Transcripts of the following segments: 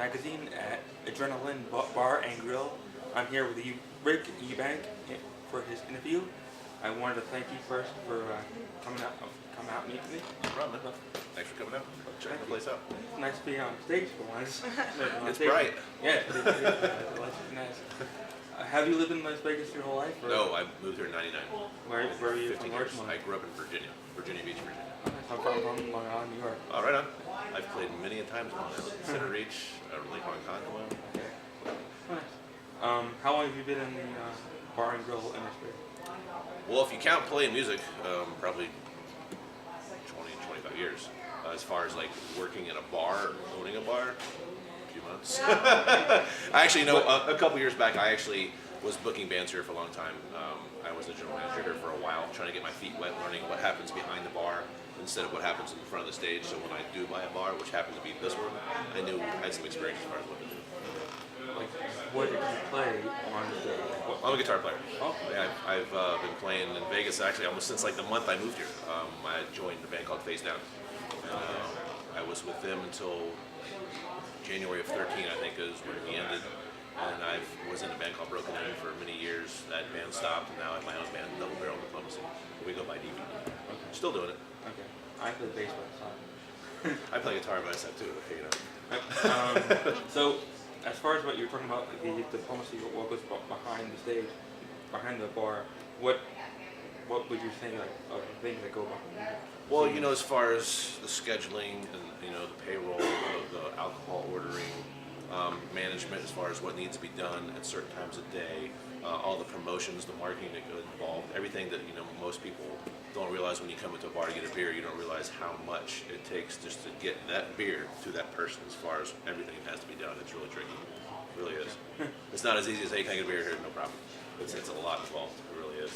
magazine at Adrenaline Bar and Grill. I'm here with Ric Eubank for his interview. I wanted to thank you first for coming out and meeting me. No problem. Thanks for coming out. Checking the place out. It's nice to be on stage for once. It's bright. Yeah, it's pretty nice. Have you lived in Las Vegas your whole life? Or? No, I moved here in '99. Where are you 15 from? years. I grew up in Virginia Beach, Virginia. I'm from Long Island, New York. Oh, right on. I've played many a times in Long Island. Center Reach, Lake Ronkonkoma. Okay. Nice. How long have you been in the bar and grill industry? Well, if you count playing music, probably 20, 25 years. As far as like working in a bar, owning a bar, a few months. I actually know a couple years back, I actually was booking bands here for a long time. I was the general manager here for a while, trying to get my feet wet, learning what happens behind the bar instead of what happens in front of the stage. So when I do buy a bar, which happened to be this one, I knew I had some experience as far as what to do. Like, what did you play on stage? I'm a guitar player. Oh. Yeah, I've been playing in Vegas actually almost since like the month I moved here. I joined a band called Face Down. I was with them until January of 13, I think, is when he ended. And I was in a band called Broken In for many years. That band stopped, and now I have my own band, Double Barrel Diplomacy. We go by DVD. Okay. Still doing it. Okay. I play bass by the side. I play guitar by myself too, you know. So, as far as what you're talking about, the diplomacy, what goes behind the stage, behind the bar, what would you think like of things that go behind? Well, you know, as far as the scheduling and the payroll, the alcohol ordering, management as far as what needs to be done at certain times of day, all the promotions, the marketing that goes involved, everything that most people don't realize when you come into a bar to get a beer. You don't realize how much it takes just to get that beer to that person. As far as everything that has to be done, it's really tricky. It really is. It's not as easy as, hey, can I get a beer here? No problem. It's a lot involved. It really is.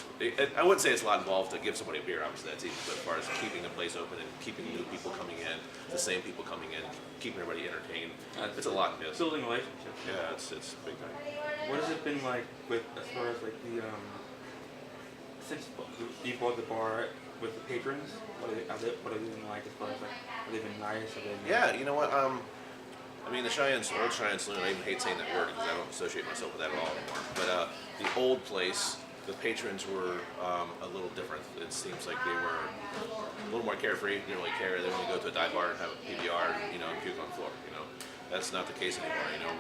I wouldn't say it's a lot involved to give somebody a beer. Obviously, that's easy. But as far as keeping the place open and keeping new people coming in, the same people coming in, keeping everybody entertained, it's a lot. Yes. Building relationships. Yeah, it's big time. What has it been like with as far as like the since you bought the bar with the patrons? What have they been like as far as like have they been nice? Have they been Yeah, you know what? I mean, the old Cheyenne Saloon, I even hate saying that word because I don't associate myself with that at all anymore. But the old place, the patrons were a little different. It seems like they were a little more carefree. Didn't really care. They only go to a dive bar and have a PBR, and puke on the floor. That's not the case anymore.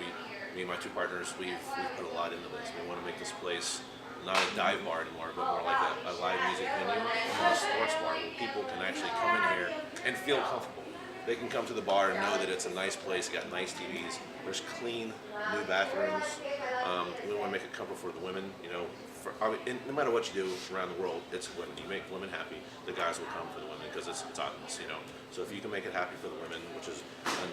Me and my two partners, we've put a lot into this. We want to make this place not a dive bar anymore, but more like a live music venue, a sports bar where people can actually come in here and feel comfortable. They can come to the bar and know that it's a nice place. They got nice TVs. There's clean new bathrooms. We want to make it comfortable for the women. No matter what you do around the world, it's women. You make women happy, the guys will come for the women because it's obvious. So if you can make it happy for the women, which is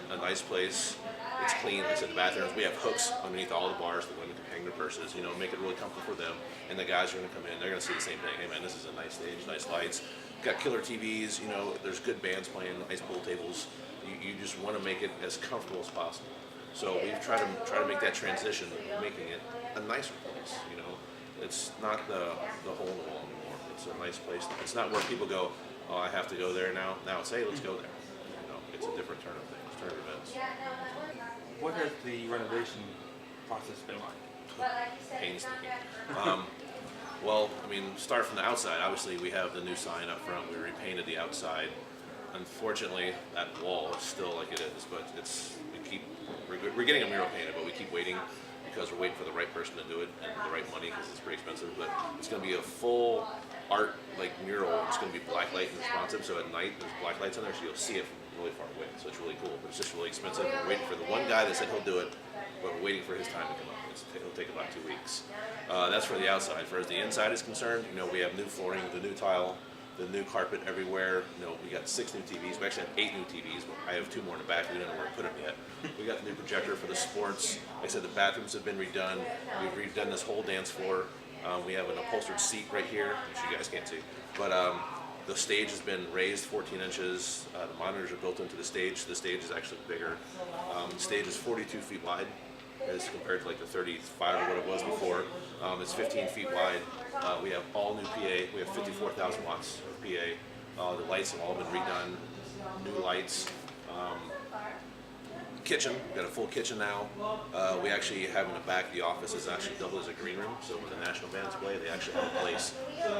a nice place, it's clean. Like I said, the bathrooms, we have hooks underneath all the bars. The women can hang their purses. Make it really comfortable for them. And the guys are going to come in. They're going to see the same thing. Hey man, this is a nice stage, nice lights. Got killer TVs, there's good bands playing, nice pool tables. You just want to make it as comfortable as possible. So we've tried to make that transition, making it a nicer place. It's not the hole in the wall anymore. It's a nice place. It's not where people go, oh, I have to go there now. Now it's, hey, let's go there. It's a different turn of things, turn of events. What has the renovation process been like? Painstaking. Well, start from the outside. Obviously, we have the new sign up front. We repainted the outside. Unfortunately, that wall is still like it is, but we're getting a mural painted, but we keep waiting because we're waiting for the right person to do it and the right money because it's pretty expensive. But it's going to be a full art mural. It's going to be black light and responsive, so at night there's black lights in there, so you'll see it from really far away. So it's really cool, but it's just really expensive. We're waiting for the one guy that said he'll do it, but we're waiting for his time to come up. It'll take about 2 weeks. That's for the outside. As far as the inside is concerned, we have new flooring, the new tile, the new carpet everywhere. We got 6 new TVs. We actually have 8 new TVs, but I have 2 more in the back. We don't know where to put them yet. We got the new projector for the sports. Like I said, the bathrooms have been redone. We've redone this whole dance floor. We have an upholstered seat right here, which you guys can't see. But the stage has been raised 14 inches. The monitors are built into the stage. The stage is actually bigger. The stage is 42 feet wide as compared to like the 35 or what it was before. It's 15 feet wide. We have all new PA. We have 54,000 watts of PA. The lights have all been redone. New lights. kitchen. We've got a full kitchen now. We actually have in the back, the office is actually doubled as a green room. So when the national bands play, they actually have a place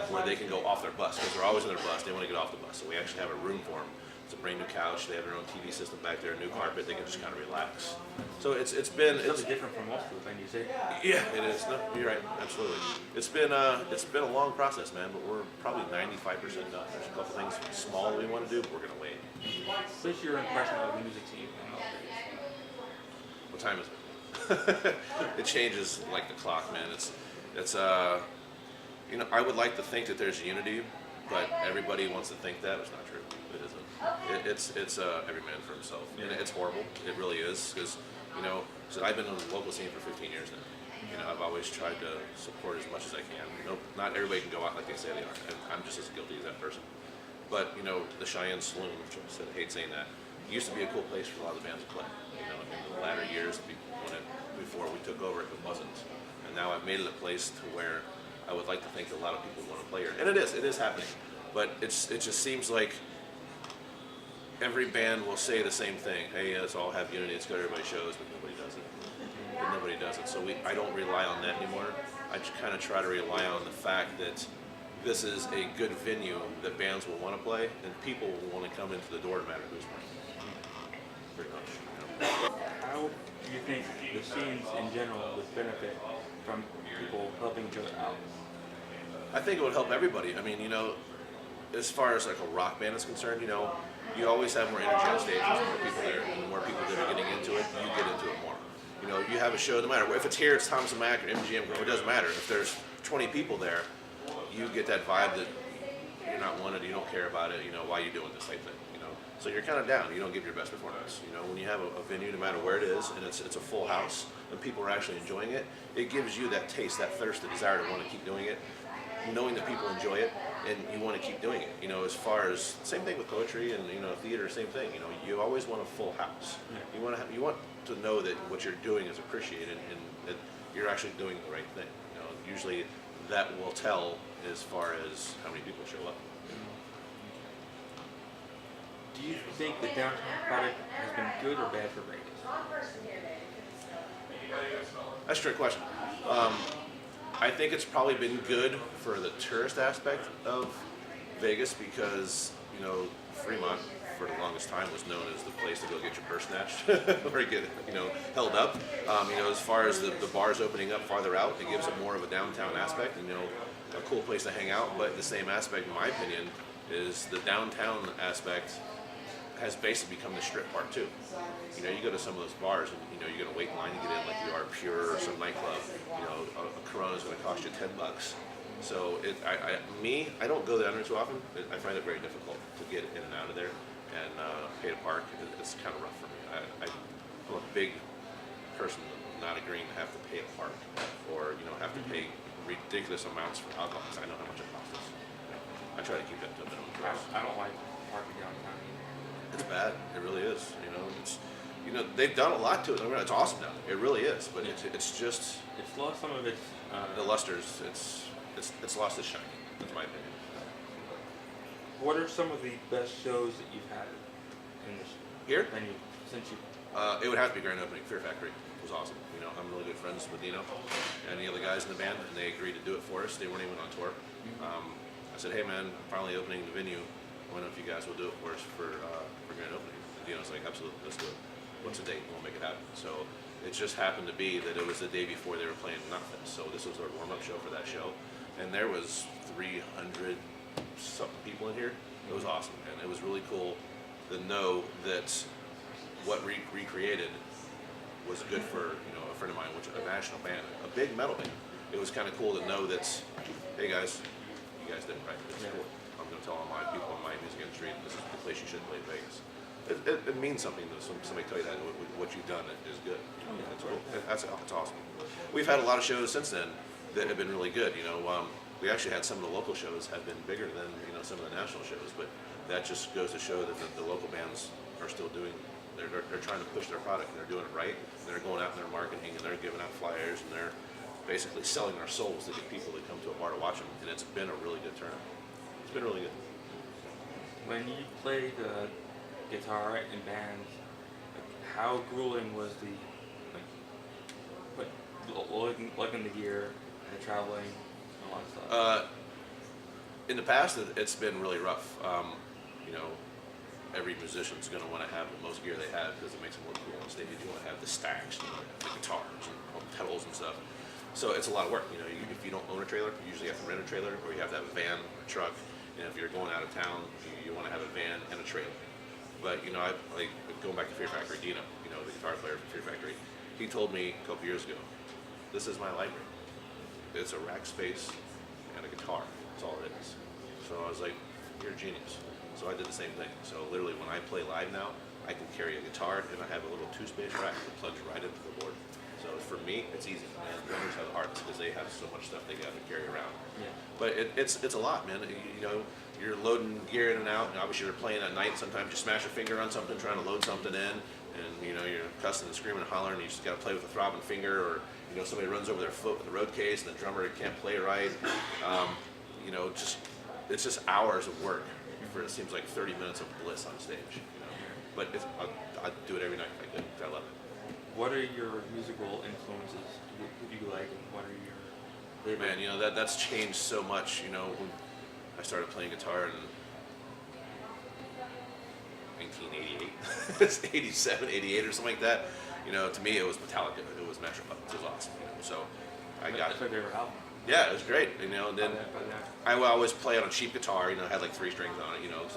where they can go off their bus because they're always on their bus. They want to get off the bus. So we actually have a room for them. It's a brand new couch. They have their own TV system back there, a new carpet. They can just kind of relax. So it's been It's different from most of the venues, eh? yeah, it is. No, you're right. Absolutely. It's been a long process, man. But we're probably 95% done. There's a couple things small we want to do, but we're gonna wait. What's your impression of the music scene nowadays? What time is it? It changes like the clock, man. It's you know, I would like to think that there's unity, but everybody wants to think that. It's not true. It isn't. It's every man for himself, and it's horrible. It really is, because you know, so I've been in the local scene for 15 years now. You know, I've always tried to support as much as I can. Nope, not everybody can go out like they say they are, and I'm just as guilty as that person. But you know, the Cheyenne Saloon, which I hate saying that, used to be a cool place for a lot of the bands to play. You know, in the latter years, before we took over, it wasn't. And now I've made it a place to where I would like to think that a lot of people want to play here, and it is happening. But it just seems like every band will say the same thing. Hey, let's all have unity. Let's go to everybody's shows, but nobody does it. But nobody does it. So I don't rely on that anymore. I just kind of try to rely on the fact that this is a good venue that bands will want to play, and people will want to come into the door no matter who's playing. Pretty much. You know. How do you think the scenes in general would benefit from people helping each other out? I think it would help everybody. I mean, you know, as far as like a rock band is concerned, you know, you always have more energy on stage. There's more people there, and the more people that are getting into it, you get into it more. You know, you have a show, no matter if it's here, it's Thomas and Mack or MGM, it doesn't matter. If there's 20 people there, you get that vibe that you're not wanted, you don't care about it. You know, why are you doing this type thing? You know, so you're kind of down. You don't give your best performance. You know, when you have a venue, no matter where it is, and it's a full house, and people are actually enjoying it, it gives you that taste, that thirst, the desire to want to keep doing it, knowing that people enjoy it, and you want to keep doing it. You know, as far as same thing with poetry and you know theater, same thing. You know, you always want a full house. You want to know that what you're doing is appreciated and that you're actually doing the right thing. You know, usually that will tell as far as how many people show up. Do you think the downtown product has been good or bad for Vegas? That's a trick question. I think it's probably been good for the tourist aspect of Vegas because, you know, Fremont for the longest time was known as the place to go get your purse snatched or get, you know, held up. You know, as far as the bars opening up farther out, it gives it more of a downtown aspect and, you know, a cool place to hang out. But the same aspect, in my opinion, is the downtown aspect has basically become the strip part too. You know, you go to some of those bars and you know you're gonna wait in line to get in like you are Pure or some nightclub. You know, a Corona is gonna cost you $10. So I don't go down there too often. I find it very difficult to get in and out of there and pay to park. It's kind of rough for me. I'm a big person not agreeing to have to pay to park or you know have to pay ridiculous amounts for alcohol because I know how much it costs us. I try to keep that to a minimum. I don't like parking downtown either. It's bad. It really is. You know, they've done a lot to it. I mean, it's awesome now. It really is. But it's just It's lost some of its the luster's. It's lost its shine. That's my opinion. What are some of the best shows that you've had in this Here, venue since you? it would have to be grand opening. Fear Factory was awesome. You know, I'm really good friends with Dino and the other guys in the band, and they agreed to do it for us. They weren't even on tour. I said, hey man, finally opening the venue. I wonder if you guys will do it for us for grand opening. And Dino's like, absolutely, let's do it. What's the date? We'll make it happen. So it just happened to be that it was the day before they were playing Nothing. So this was our warm-up show for that show. And there was 300 something people in here. It was awesome, and it was really cool to know that what recreated was good for a friend of mine, which a national band, a big metal band. It was kind of cool to know that, hey guys, you guys did it right. It's cool. I'm going to tell all my people in my music industry this is the place you should play in Vegas. It means something to somebody tell you that what you've done is good. It's cool. That's awesome. We've had a lot of shows since then that have been really good. You know, we actually had some of the local shows have been bigger than some of the national shows, but that just goes to show that the local bands are still doing. They're trying to push their product and they're doing it right. And they're going out and they're marketing and they're giving out flyers and they're basically selling their souls to get people to come to a bar to watch them. And it's been a really good turnout. It's been really good. When you play the guitar in bands, how grueling was the like looking the gear and the traveling and all that stuff? In the past, it's been really rough. You know, every musician's going to want to have the most gear they have because it makes them look cool on stage. You want to have the stacks, you know, the guitars and all the pedals and stuff. So it's a lot of work. You know, if you don't own a trailer, you usually have to rent a trailer, or you have to have a van, a truck. And if you're going out of town, you want to have a van and a trailer. But you know, I like going back to Fear Factory. Dino, you know, the guitar player from Fear Factory, he told me a couple years ago, "This is my library. It's a rack space and a guitar. That's all it is." So I was like, "You're a genius." So I did the same thing. So literally, when I play live now, I can carry a guitar and I have a little 2-space rack that plugs right into the board. So for me, it's easy. And drummers have the hardest because they have so much stuff they got to carry around. Yeah. But it's a lot, man. You know, you're loading gear in and out, and obviously you're playing at night. Sometimes you smash your finger on something trying to load something in, and you know you're cussing and screaming and hollering. And you just got to play with a throbbing finger, or you know somebody runs over their foot with the road case, and the drummer can't play right. You know, it's just hours of work for it seems like 30 minutes of bliss on stage. You know, but I do it every night if I could. I love it. What are your musical influences? Who do you like, and what are your favorite? Man, you know that's changed so much. You know, when I started playing guitar in 1988, it's 87, 88 or something like that. You know, to me it was Metallica. It was Metro. It was awesome. You know, so I got That's my favorite album. Yeah, it was great. You know, and then But yeah. I would always play it on cheap guitar. You know, I had like 3 strings on it. You know,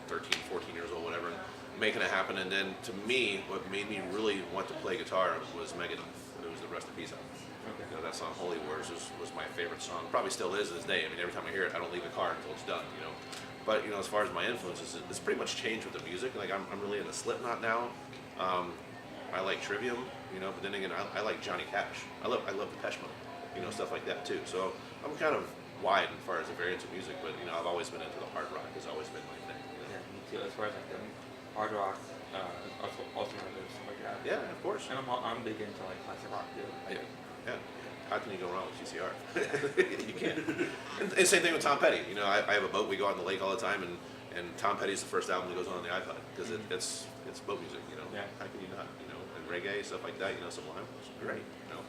13, 14 years old, whatever, and making it happen. And then to me, what made me really want to play guitar was Megadeth. It was the Rest in Peace album. Okay. You know, that song Holy Wars was my favorite song. Probably still is to this day. I mean, every time I hear it, I don't leave the car until it's done. You know, but you know, as far as my influences, it's pretty much changed with the music. Like I'm really into Slipknot now. I like Trivium. You know, but then again, I like Johnny Cash. I love Depeche Mode. You know, stuff like that too. So I'm kind of wide as far as the variance of music, but you know, I've always been into the hard rock. Has always been my thing. You know? Yeah, me too. As far as like the hard rock, alternative stuff like that. Yeah, of course. And I'm big into like classic rock too. Yeah. How can you go wrong with GCR? You can't. And same thing with Tom Petty. You know, I have a boat. We go out in the lake all the time, and Tom Petty's the first album that goes on the iPod because it's boat music. You know, Yeah. how can you not? You know, and reggae stuff like that. You know, Sublime, it's great. You know,